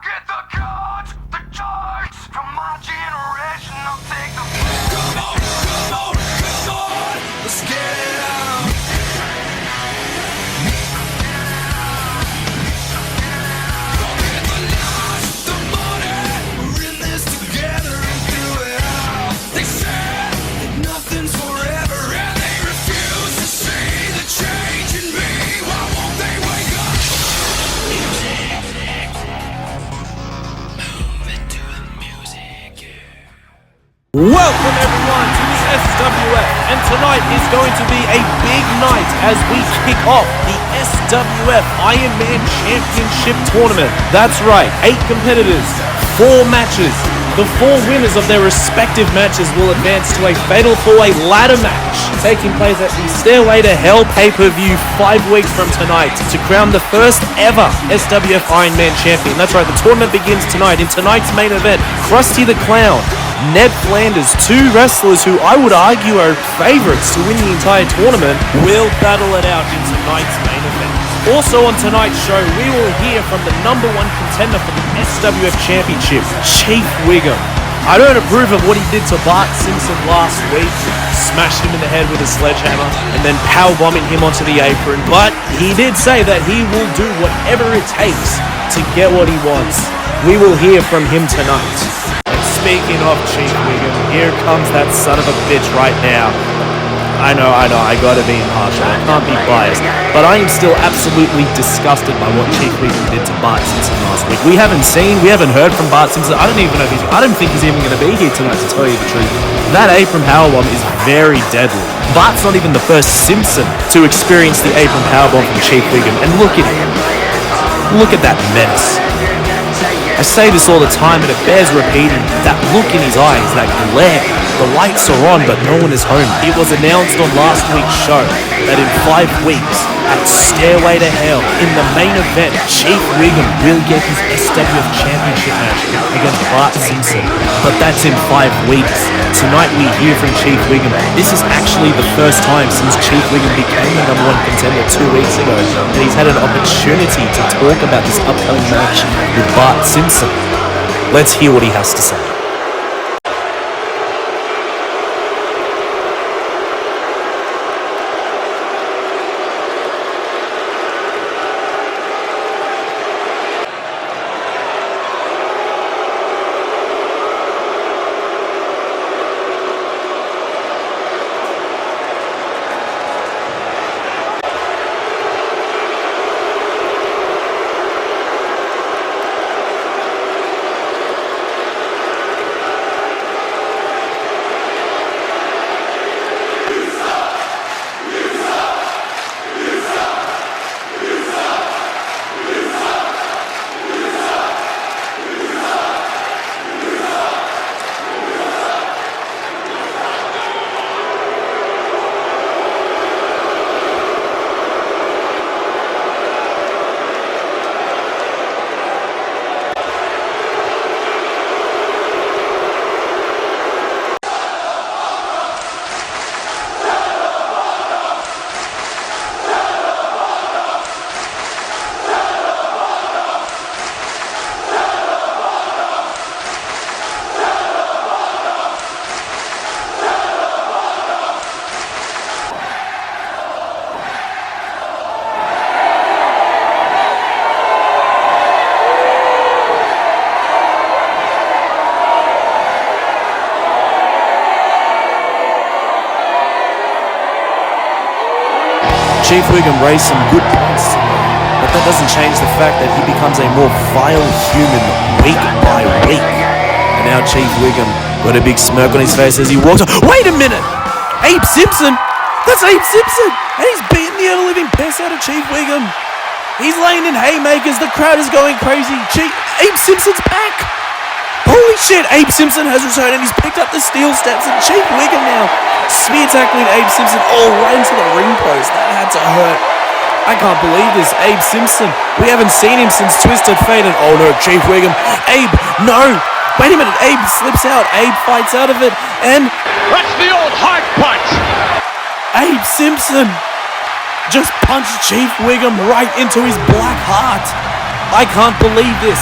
get the cards, the charts from my generation. I'll take the come on, let's get it on. Go get the life, the money. We're in this together and do it all. They said that nothing's forever, and they refuse to see the change in me. Why won't they wake up? Welcome everyone to the SWF, and tonight is going to be a big night as we kick off the SWF Ironman Championship tournament. That's right, 8 competitors, 4 matches. The 4 winners of their respective matches will advance to a Fatal 4-Way ladder match, taking place at the Stairway to Hell pay-per-view 5 weeks from tonight to crown the first ever SWF Ironman champion. That's right, the tournament begins tonight. In tonight's main event, Krusty The Clown, Ned Flanders, 2 wrestlers who I would argue are favourites to win the entire tournament, will battle it out in tonight's main event. Also on tonight's show, we will hear from the #1 contender for the SWF Championship, Chief Wiggum. I don't approve of what he did to Bart Simpson last week, smashed him in the head with a sledgehammer and then powerbombing him onto the apron, but he did say that he will do whatever it takes to get what he wants. We will hear from him tonight. Speaking of Chief Wiggum, here comes that son of a bitch right now. I know, I gotta be impartial, I can't be biased, but I am still absolutely disgusted by what Chief Wiggum did to Bart Simpson last week. We haven't heard from Bart Simpson. I don't think he's even gonna be here tonight, to tell you the truth. That apron powerbomb is very deadly. Bart's not even the first Simpson to experience the apron powerbomb from Chief Wiggum, and look at him. Look at that mess. I say this all the time, and it bears repeating. That look in his eyes, that glare. The lights are on, but no one is home. It was announced on last week's show that in 5 weeks, at Stairway to Hell, in the main event, Chief Wiggum will get his SWF Championship match against Bart Simpson. But that's in 5 weeks. Tonight we hear from Chief Wiggum. This is actually the first time since Chief Wiggum became the #1 contender 2 weeks ago that he's had an opportunity to talk about this upcoming match with Bart Simpson. Let's hear what he has to say. Chief Wiggum raised some good points, but that doesn't change the fact that he becomes a more vile human week by week. And now Chief Wiggum got a big smirk on his face as he walks on. Wait a minute! Abe Simpson! That's Abe Simpson! And he's beating the ever-living piss out of Chief Wiggum. He's laying in haymakers, the crowd is going crazy. Abe Simpson's back! Holy shit, Abe Simpson has returned and he's picked up the steel steps, and Chief Wiggum now spear tackling Abe Simpson right into the ring post. That had to hurt. I can't believe this. Abe Simpson. We haven't seen him since Twisted Fate, and oh no, Chief Wiggum. Abe, no! Wait a minute, Abe slips out. Abe fights out of it, and that's the old heart punch! Abe Simpson just punched Chief Wiggum right into his black heart. I can't believe this.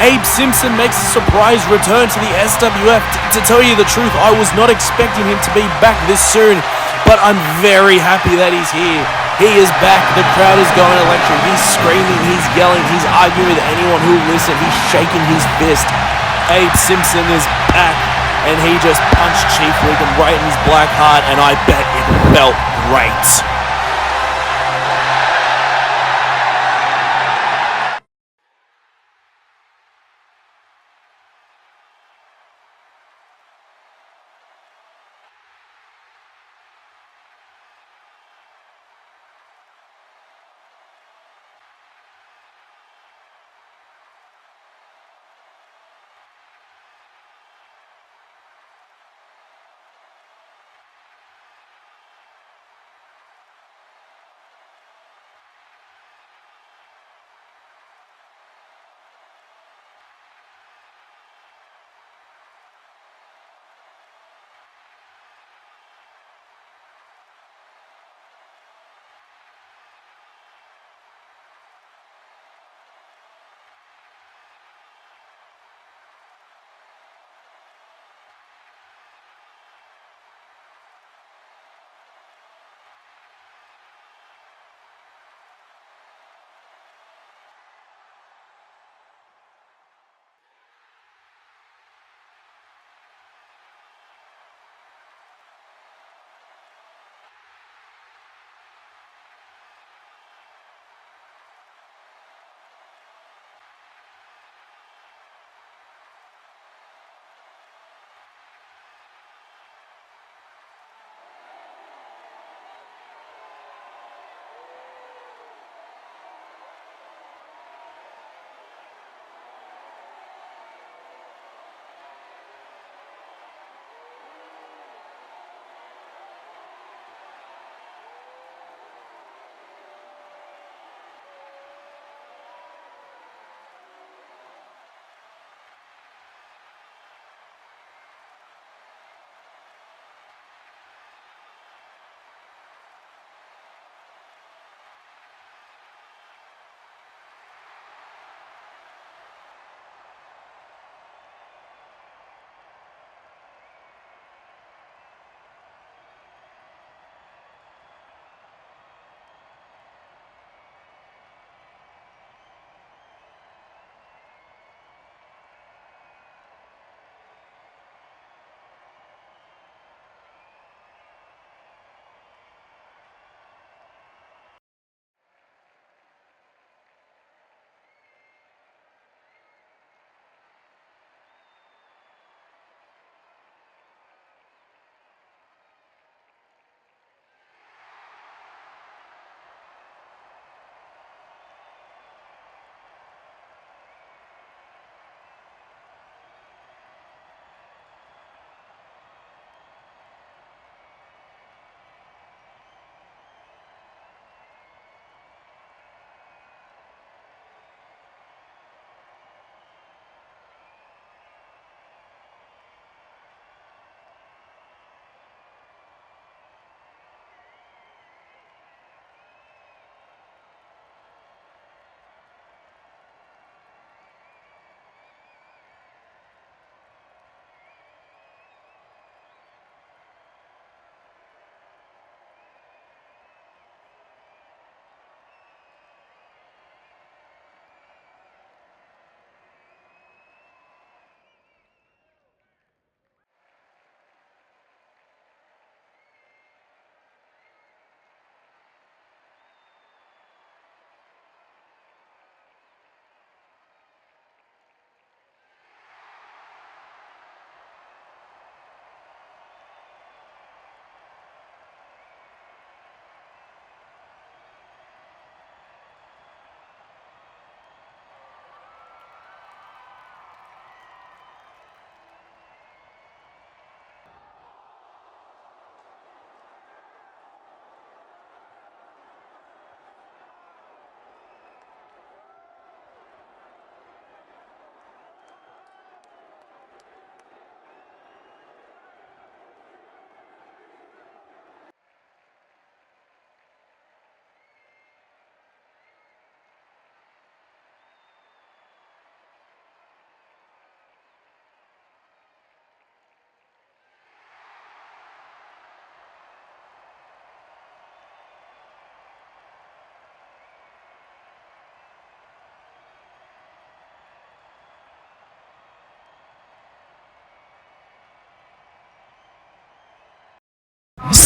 Abe Simpson makes a surprise return to the SWF. To tell you the truth, I was not expecting him to be back this soon, but I'm very happy that he's here. He is back. The crowd is going electric. He's screaming, he's yelling, he's arguing with anyone who'll listen. He's shaking his fist. Abe Simpson is back, and he just punched Chief Wiggum right in his black heart, and I bet it felt great.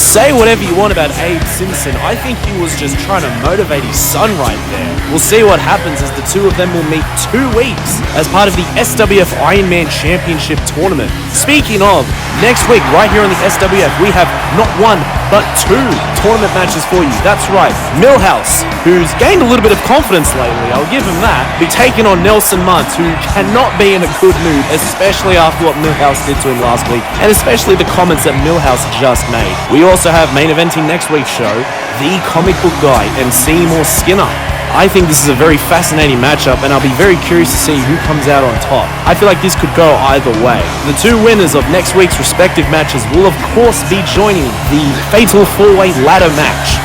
Say whatever you want about Abe Simpson, I think he was just trying to motivate his son right there. We'll see what happens as the two of them will meet 2 weeks as part of the SWF Ironman Championship tournament. Speaking of, next week right here on the SWF we have not 1 but 2 tournament matches for you. That's right, Millhouse, who's gained a little bit of confidence lately, I'll give him that, be taking on Nelson Muntz, who cannot be in a good mood, especially after what Millhouse did to him last week, and especially the comments that Millhouse just made. We also have main eventing next week's show, the comic book guy and Seymour Skinner. I think this is a very fascinating matchup, and I'll be very curious to see who comes out on top. I feel like this could go either way. The 2 winners of next week's respective matches will of course be joining the Fatal 4-Way Ladder match.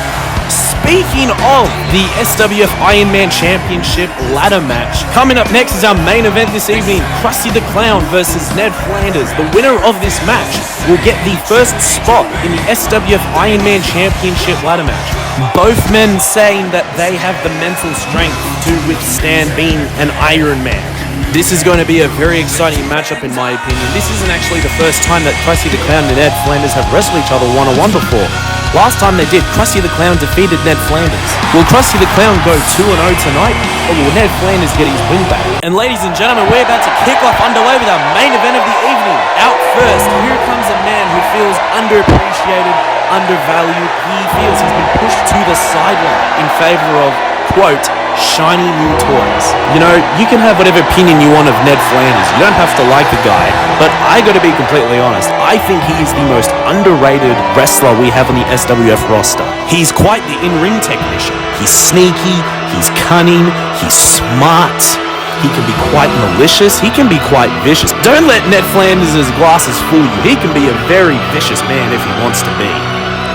Speaking of the SWF Ironman Championship ladder match, coming up next is our main event this evening, Krusty the Clown versus Ned Flanders. The winner of this match will get the first spot in the SWF Ironman Championship ladder match. Both men saying that they have the mental strength to withstand being an Iron Man. This is going to be a very exciting matchup in my opinion. This isn't actually the first time that Krusty the Clown and Ned Flanders have wrestled each other one-on-one before. Last time they did, Krusty the Clown defeated Ned Flanders. Will Krusty the Clown go 2-0 tonight, or will Ned Flanders get his win back? And ladies and gentlemen, we're about to kick off underway with our main event of the evening. Out first, here comes a man who feels underappreciated, undervalued. He feels he's been pushed to the sideline in favor of, quote, shiny new toys. You know, you can have whatever opinion you want of Ned Flanders. You don't have to like the guy, but I gotta be completely honest. I think he is the most underrated wrestler we have on the SWF roster. He's quite the in-ring technician. He's sneaky, he's cunning, he's smart. He can be quite malicious, he can be quite vicious. Don't let Ned Flanders' glasses fool you. He can be a very vicious man if he wants to be.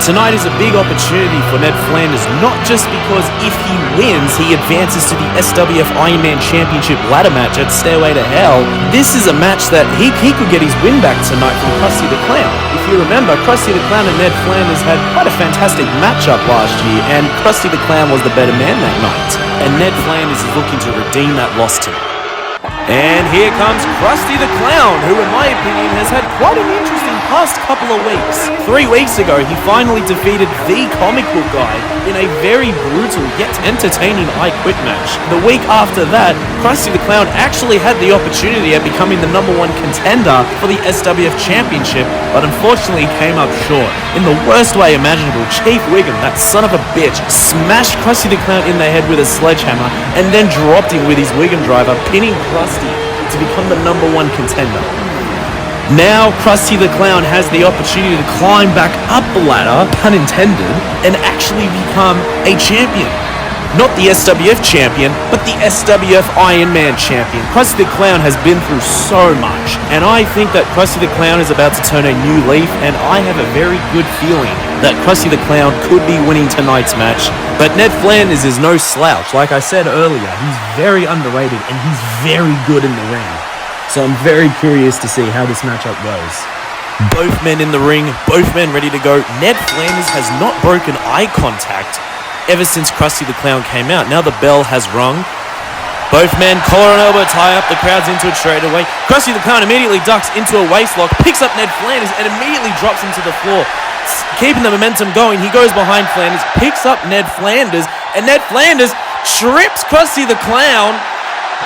Tonight is a big opportunity for Ned Flanders, not just because if he wins, he advances to the SWF Ironman Championship ladder match at Stairway to Hell. This is a match that he could get his win back tonight from Krusty the Clown. If you remember, Krusty the Clown and Ned Flanders had quite a fantastic matchup last year, and Krusty the Clown was the better man that night. And Ned Flanders is looking to redeem that loss tonight. And here comes Krusty the Clown, who in my opinion has had quite an interesting past couple of weeks. 3 weeks ago, he finally defeated the comic book guy in a very brutal yet entertaining I Quit match. The week after that, Krusty the Clown actually had the opportunity at becoming the #1 contender for the SWF Championship, but unfortunately came up short. In the worst way imaginable, Chief Wiggum, that son of a bitch, smashed Krusty the Clown in the head with a sledgehammer and then dropped him with his Wiggum driver, pinning Krusty to become the #1 contender. Now Krusty the Clown has the opportunity to climb back up the ladder, pun intended, and actually become a champion. Not the SWF champion, but the SWF Ironman champion. Krusty the Clown has been through so much, and I think that Krusty the Clown is about to turn a new leaf, and I have a very good feeling that Krusty the Clown could be winning tonight's match. But Ned Flanders is no slouch. Like I said earlier, he's very underrated, and he's very good in the ring. So I'm very curious to see how this matchup goes. Both men in the ring, both men ready to go. Ned Flanders has not broken eye contact ever since Krusty the Clown came out. Now the bell has rung. Both men collar and elbow tie up. The crowd's into it straight away. Krusty the Clown immediately ducks into a waistlock, picks up Ned Flanders, and immediately drops him to the floor. Keeping the momentum going, he goes behind Flanders, picks up Ned Flanders, and Ned Flanders trips Krusty the Clown,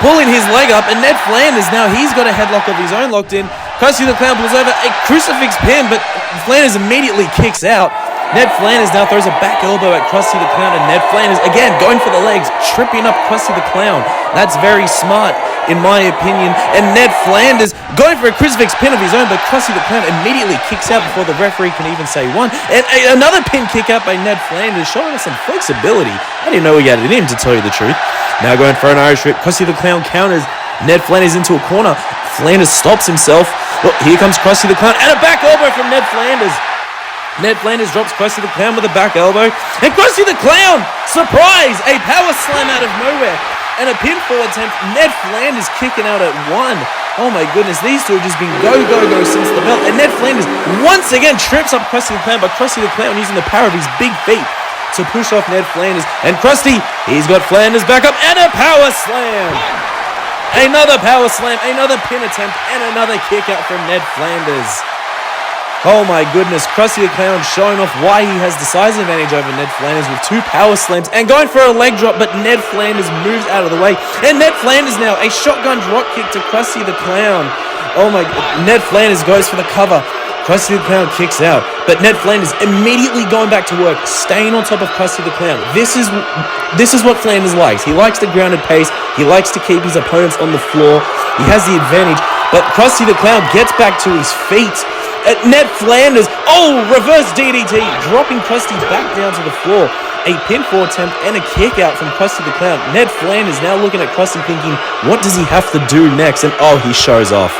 pulling his leg up, and Ned Flanders, now he's got a headlock of his own locked in. Krusty the Clown pulls over a crucifix pin, but Flanders immediately kicks out. Ned Flanders now throws a back elbow at Krusty the Clown, and Ned Flanders, again, going for the legs, tripping up Krusty the Clown. That's very smart, in my opinion. And Ned Flanders going for a crucifix pin of his own, but Krusty the Clown immediately kicks out before the referee can even say one. And another pin kick out by Ned Flanders, showing us some flexibility. I didn't know he had it in him, to tell you the truth. Now going for an Irish whip. Krusty the Clown counters Ned Flanders into a corner. Flanders stops himself. Well, here comes Krusty the Clown, and a back elbow from Ned Flanders. Ned Flanders drops Krusty the Clown with a back elbow. And Krusty the Clown, surprise, a power slam out of nowhere. And a pinfall attempt. Ned Flanders kicking out at 1. Oh my goodness, these two have just been go since the bell. And Ned Flanders once again trips up Krusty the Clown, but Krusty the Clown using the power of his big feet to push off Ned Flanders. And Krusty, he's got Flanders back up, and a power slam. Another power slam, another pin attempt, and another kick out from Ned Flanders. Oh my goodness, Krusty the Clown showing off why he has the size advantage over Ned Flanders with 2 power slams and going for a leg drop, but Ned Flanders moves out of the way. And Ned Flanders now, a shotgun drop kick to Krusty the Clown. Oh my, Ned Flanders goes for the cover. Krusty the Clown kicks out, but Ned Flanders immediately going back to work, staying on top of Krusty the Clown. This is what Flanders likes. He likes the grounded pace. He likes to keep his opponents on the floor. He has the advantage, but Krusty the Clown gets back to his feet. Ned Flanders, reverse DDT, dropping Krusty back down to the floor. A pinfall attempt and a kick out from Krusty the Clown. Ned Flanders now looking at Krusty thinking, what does he have to do next? And he shows off.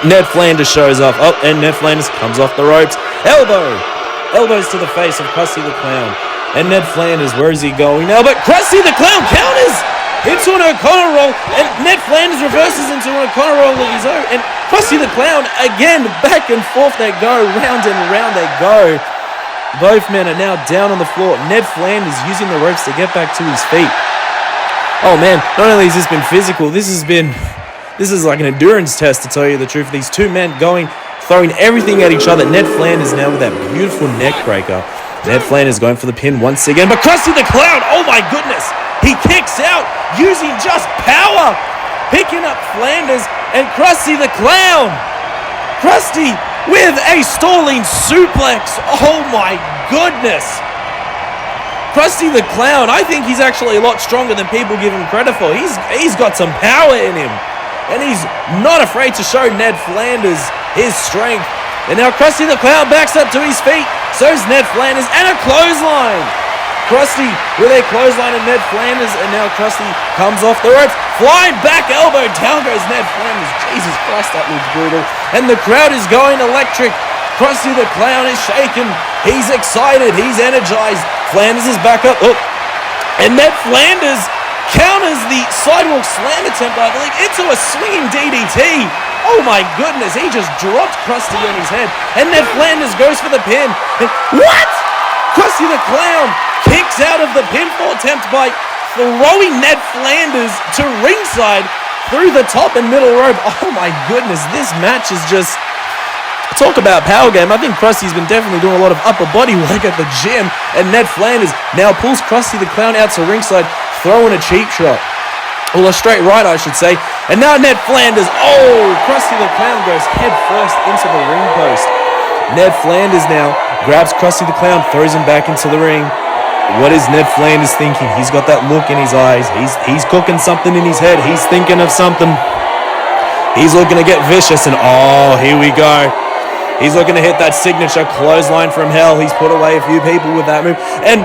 Ned Flanders shows off. And Ned Flanders comes off the ropes. Elbows to the face of Krusty the Clown. And Ned Flanders, where is he going now? But Krusty the Clown counters into an O'Connor roll, and Ned Flanders reverses into an O'Connor roll of his own, and Krusty the Clown, again, back and forth they go, round and round they go. Both men are now down on the floor. Ned Flanders using the ropes to get back to his feet. Oh man, not only has this been physical, this is like an endurance test, to tell you the truth. These two men throwing everything at each other. Ned Flanders now with that beautiful neck breaker. Ned Flanders going for the pin once again, but Krusty the Clown, oh my goodness, he kicks out using just power, picking up Flanders and Krusty the Clown. Krusty with a stalling suplex, oh my goodness. Krusty the Clown, I think he's actually a lot stronger than people give him credit for. He's got some power in him, and he's not afraid to show Ned Flanders his strength. And now Krusty the Clown backs up to his feet. So's Ned Flanders, and a clothesline. Krusty with a clothesline of Ned Flanders, and now Krusty comes off the ropes. Flying back elbow, down goes Ned Flanders. Jesus Christ, that looks brutal. And the crowd is going electric. Krusty the Clown is shaken. He's excited. He's energized. Flanders is back up. And Ned Flanders counters the sidewalk slam attempt, I believe, into a swinging DDT. Oh my goodness, he just dropped Krusty on his head. And Ned Flanders goes for the pin. What? Krusty the Clown kicks out of the pinfall attempt by throwing Ned Flanders to ringside through the top and middle rope. Oh my goodness, this match is just... Talk about power game. I think Krusty's been definitely doing a lot of upper body work at the gym. And Ned Flanders now pulls Krusty the Clown out to ringside, throwing a cheap shot. Well, a straight right, I should say. And now Ned Flanders, Krusty the Clown goes head first into the ring post. Ned Flanders now grabs Krusty the Clown, throws him back into the ring. What is Ned Flanders thinking? He's got that look in his eyes. He's cooking something in his head. He's thinking of something. He's looking to get vicious, and here we go. He's looking to hit that signature clothesline from hell. He's put away a few people with that move. And,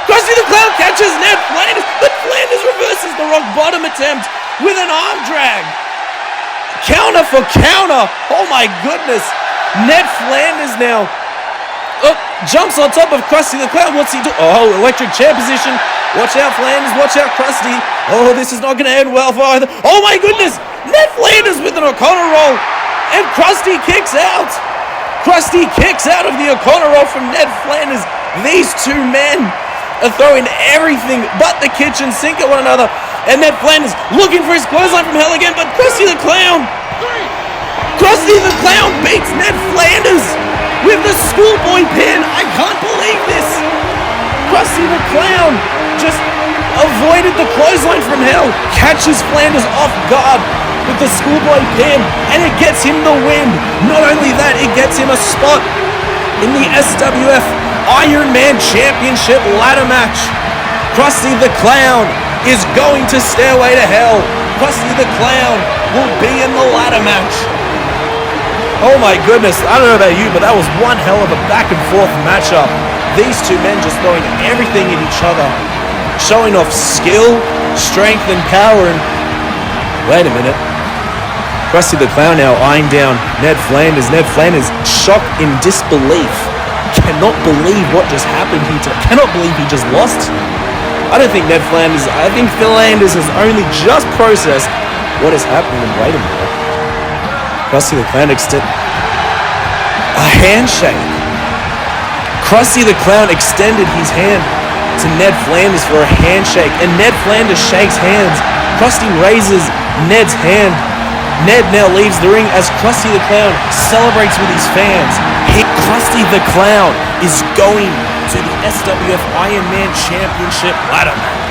Krusty the Clown catches Ned Flanders, but Flanders reverses the rock bottom attempt with an arm drag. Counter for counter. Oh my goodness. Ned Flanders now jumps on top of Krusty the Clown. What's he do? Electric chair position. Watch out, Flanders. Watch out, Krusty. This is not going to end well for either. Oh my goodness. Ned Flanders with an O'Connor roll. And Krusty kicks out. Krusty kicks out of the O'Connor roll from Ned Flanders. These two men are throwing everything but the kitchen sink at one another. And Ned Flanders looking for his clothesline from hell again, but Krusty the Clown beats Ned Flanders with the schoolboy pin. I can't believe this. Krusty the Clown just avoided the clothesline from hell, catches Flanders off guard with the schoolboy pin, and it gets him the win. Not only that, it gets him a spot in the SWF Ironman Championship ladder match. Krusty the Clown is going to Stairway to Hell. Krusty the Clown will be in the ladder match. Oh my goodness, I don't know about you, but that was one hell of a back and forth matchup. These two men just throwing everything at each other, showing off skill, strength, and power. And wait a minute. Krusty the Clown now eyeing down Ned Flanders. Ned Flanders shocked in disbelief. Cannot believe what just happened. Cannot believe he just lost. I think Flanders has only just processed what is happening. And wait a minute. Krusty the Clown a handshake. Krusty the Clown extended his hand to Ned Flanders for a handshake, and Ned Flanders shakes hands. Krusty raises Ned's hand. Ned now leaves the ring as Krusty the Clown celebrates with his fans. Krusty the Clown is going to the SWF Ironman Championship ladder match.